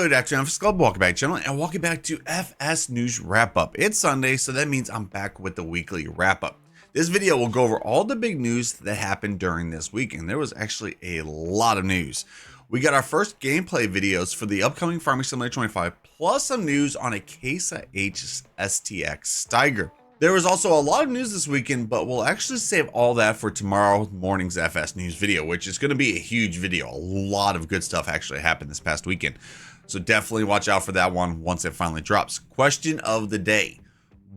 Good afternoon, FSClub. Welcome back, gentlemen, and welcome back to FS News Wrap-Up. It's Sunday, so that means I'm back with the weekly wrap-up. This video will go over all the big news that happened during this week, and there was actually a lot of news. We got our first gameplay videos for the upcoming Farming Simulator 25, plus some news on a Case IH STX Steiger. There was also a lot of news this weekend, but we'll actually save all that for tomorrow morning's FS News video, which is going to be a huge video. A lot of good stuff actually happened this past weekend. So definitely watch out for that one once it finally drops. Question of the day.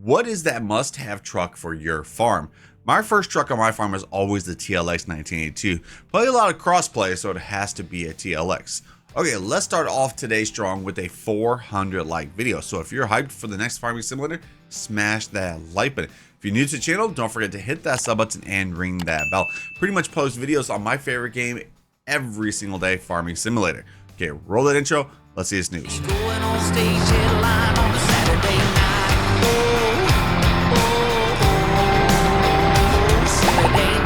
What is that must-have truck for your farm? My first truck on my farm is always the TLX 1982. Play a lot of crossplay, so it has to be a TLX. Okay, let's start off today strong with a 400 like video. So if you're hyped for the next Farming Simulator, smash that like button. If you're new to the channel, don't forget to hit that sub button and ring that bell. Pretty much post videos on my favorite game every single day, Farming Simulator. Okay, roll that intro. Let's see this news. Going on stage headline on a Saturday night. Saturday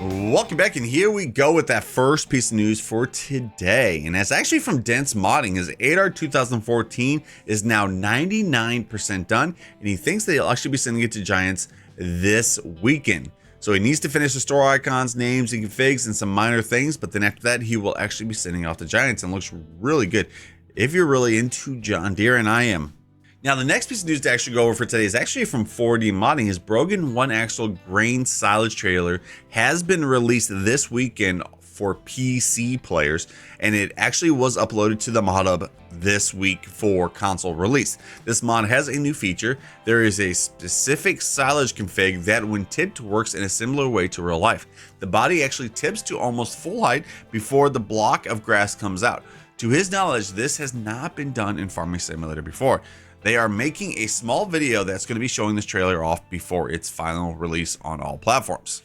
night. Welcome back, and here we go with that first piece of news for today. And that's actually from Dense Modding. His 8R 2014 is now 99% done, and he thinks that he'll actually be sending it to Giants this weekend. So he needs to finish the store icons, names, and configs, and some minor things, but then after that, he will actually be sending off to Giants, and looks really good if you're really into John Deere, and I am. Now, the next piece of news to actually go over for today is actually from 4D Modding. His Brogan one-axle grain silage trailer has been released this weekend for PC players, and it actually was uploaded to the mod hub this week for console release. This mod has a new feature. There is a specific silage config that when tipped works in a similar way to real life. The body actually tips to almost full height before the block of grass comes out. To his knowledge, this has not been done in Farming Simulator before. They are making a small video that's going to be showing this trailer off before its final release on all platforms.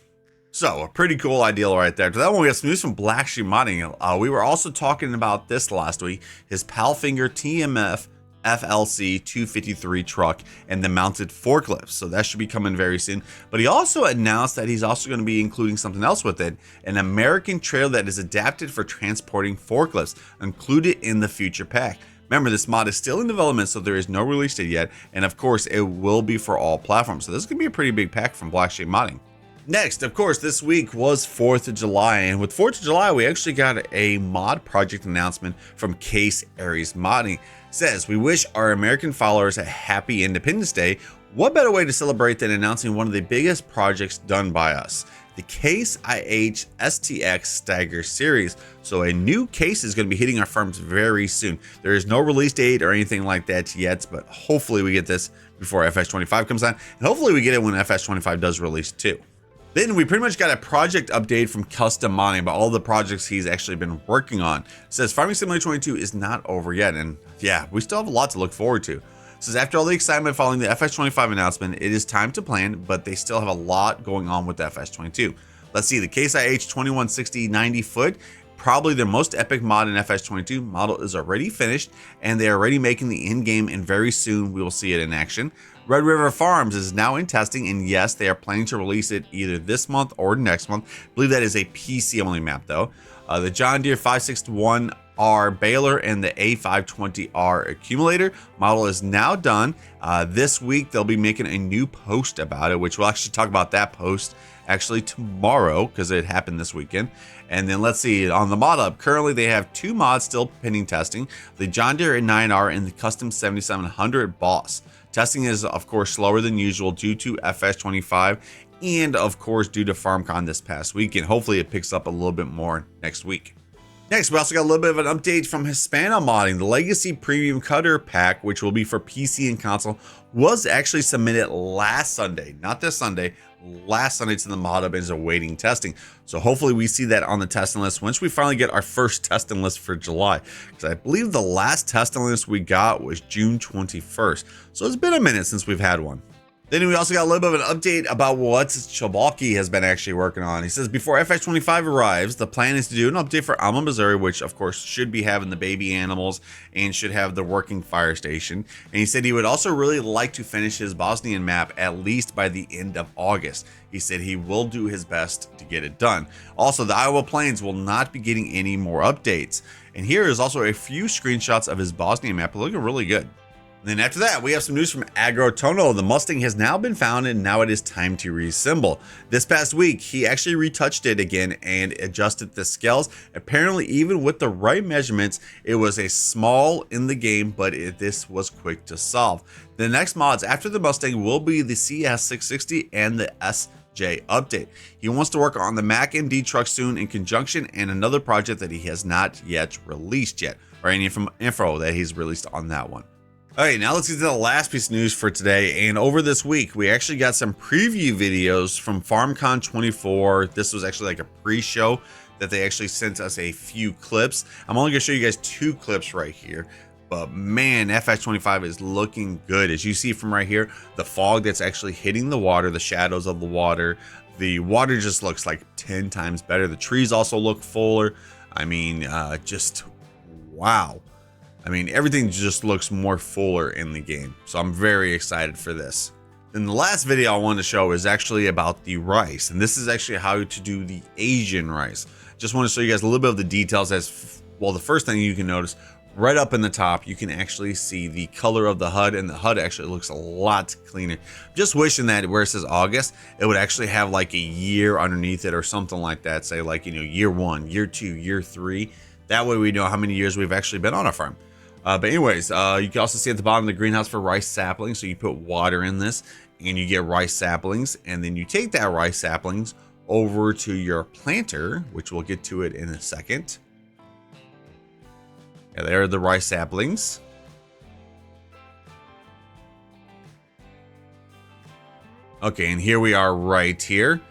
So, a pretty cool idea right there. To that one, we got some news from Black Sheep Modding. We were also talking about this last week, his Palfinger TMF FLC 253 truck and the mounted forklifts. So that should be coming very soon. But he also announced that he's also going to be including something else with it, an American trailer that is adapted for transporting forklifts, included in the future pack. Remember, this mod is still in development, so there is no release date yet. And of course, it will be for all platforms. So this is going to be a pretty big pack from Black Sheep Modding. Next, of course, this week was 4th of July, and with 4th of July, we actually got a mod project announcement from Case Aries Modding. It says, we wish our American followers a happy Independence Day. What better way to celebrate than announcing one of the biggest projects done by us, the Case IH STX Steiger series. So a new case is going to be hitting our farms very soon. There is no release date or anything like that yet, but hopefully we get this before FS25 comes out, and hopefully we get it when FS25 does release too. Then we pretty much got a project update from Custom Modding about all the projects he's actually been working on. It says Farming Simulator 22 is not over yet, and yeah, we still have a lot to look forward to. It says after all the excitement following the FS25 announcement, it is time to plan, but they still have a lot going on with the FS22. Let's see, the Case IH 2160 90 foot, probably their most epic mod in FS22 model, is already finished, and they are already making the in-game, and very soon we will see it in action. Red River Farms is now in testing, and yes, they are planning to release it either this month or next month. I believe that is a PC only map though. The John Deere 561R baler and the A520R accumulator model is now done. This week they'll be making a new post about it, which we'll actually talk about that post actually tomorrow because it happened this weekend. And then let's see, on the mod hub, currently they have two mods still pending testing, the John Deere 9R and the Custom 7700 Boss. Testing is, of course, slower than usual due to FS25 and, of course, due to FarmCon this past weekend. Hopefully, it picks up a little bit more next week. Next, we also got a little bit of an update from Hispano Modding. The Legacy Premium Cutter Pack, which will be for PC and console, was actually submitted last Sunday, not this Sunday, last Sunday to the mod hub and is awaiting testing. So hopefully we see that on the testing list once we finally get our first testing list for July, because I believe the last testing list we got was June 21st. So it's been a minute since we've had one. Then we also got a little bit of an update about what Chabalki has been actually working on. He says before FX25 arrives, the plan is to do an update for Alma, Missouri, which of course should be having the baby animals and should have the working fire station. And he said he would also really like to finish his Bosnian map at least by the end of August. He said he will do his best to get it done. Also, the Iowa Plains will not be getting any more updates. And here is also a few screenshots of his Bosnian map looking really good. Then after that, we have some news from Agrotono. The Mustang has now been found and now it is time to reassemble. This past week, he actually retouched it again and adjusted the scales. Apparently, even with the right measurements, it was a small in the game, but this was quick to solve. The next mods after the Mustang will be the CS660 and the SJ update. He wants to work on the Mac MD truck soon in conjunction and another project that he has not yet released yet, or any info that he's released on that one. All right, now let's get to the last piece of news for today. And over this week, we actually got some preview videos from FarmCon 24. This was actually like a pre-show that they actually sent us a few clips. I'm only gonna show you guys 2 clips right here. But man, FX25 is looking good. As you see from right here, the fog that's actually hitting the water, the shadows of the water just looks like 10 times better. The trees also look fuller. I mean, just wow. I mean, everything just looks more fuller in the game. So I'm very excited for this. Then the last video I wanted to show is actually about the rice. And this is actually how to do the Asian rice. Just want to show you guys a little bit of the details. As well, the first thing you can notice, right up in the top, you can actually see the color of the HUD, and the HUD actually looks a lot cleaner. Just wishing that where it says August, it would actually have like a year underneath it or something like that. Say like, you know, year 1, year 2, year 3. That way we know how many years we've actually been on our farm. But anyways, you can also see at the bottom of the greenhouse for rice saplings. So you put water in this and you get rice saplings, and then you take that rice saplings over to your planter, which we'll get to it in a second. Yeah, there are the rice saplings. Okay, and here we are right here.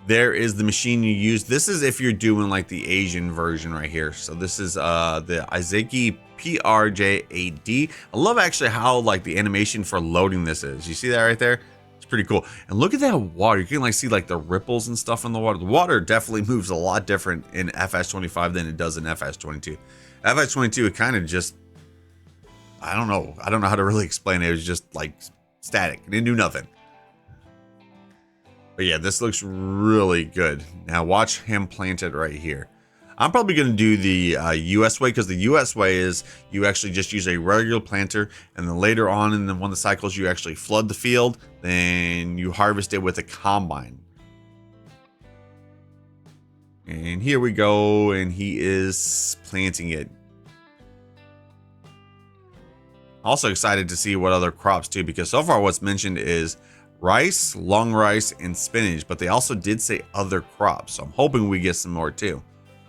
There is the machine you use. This is if you're doing like the Asian version right here. So this is the Izeki PRJ8D. I love actually how like the animation for loading this is. You see that right there? It's pretty cool. And look at that water. You can like see like the ripples and stuff in the water. The water definitely moves a lot different in FS25 than it does in FS22. FS22, it kind of just, I don't know how to really explain it. It was just like static. It didn't do nothing. But yeah, this looks really good. Now watch him plant it right here. I'm probably going to do the US way, because the US way is you actually just use a regular planter, and then later on in one of the cycles you actually flood the field, then you harvest it with a combine. And here we go, and he is planting it. Also excited to see what other crops too, because so far what's mentioned is rice, long rice, and spinach, but they also did say other crops, so I'm hoping we get some more too.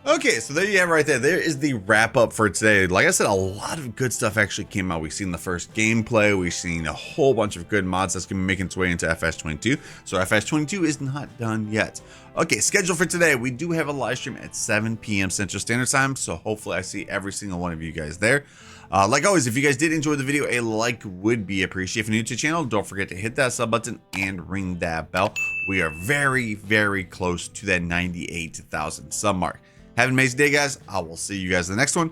Okay, so there you have it right there. There is the wrap up for today. Like I said, a lot of good stuff actually came out. We've seen the first gameplay. We've seen a whole bunch of good mods that's going to be making its way into FS22. So FS22 is not done yet. Okay, schedule for today. We do have a live stream at 7 p.m. Central Standard Time. So hopefully I see every single one of you guys there. Like always, if you guys did enjoy the video, a like would be appreciated. If you're new to the channel, don't forget to hit that sub button and ring that bell. We are very, very close to that 98,000 sub mark. Have an amazing day, guys. I will see you guys in the next one.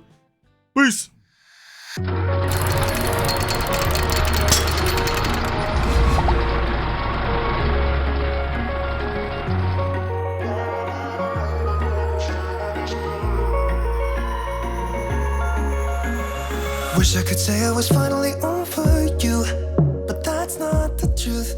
Peace. Wish I could say I was finally over you, but that's not the truth.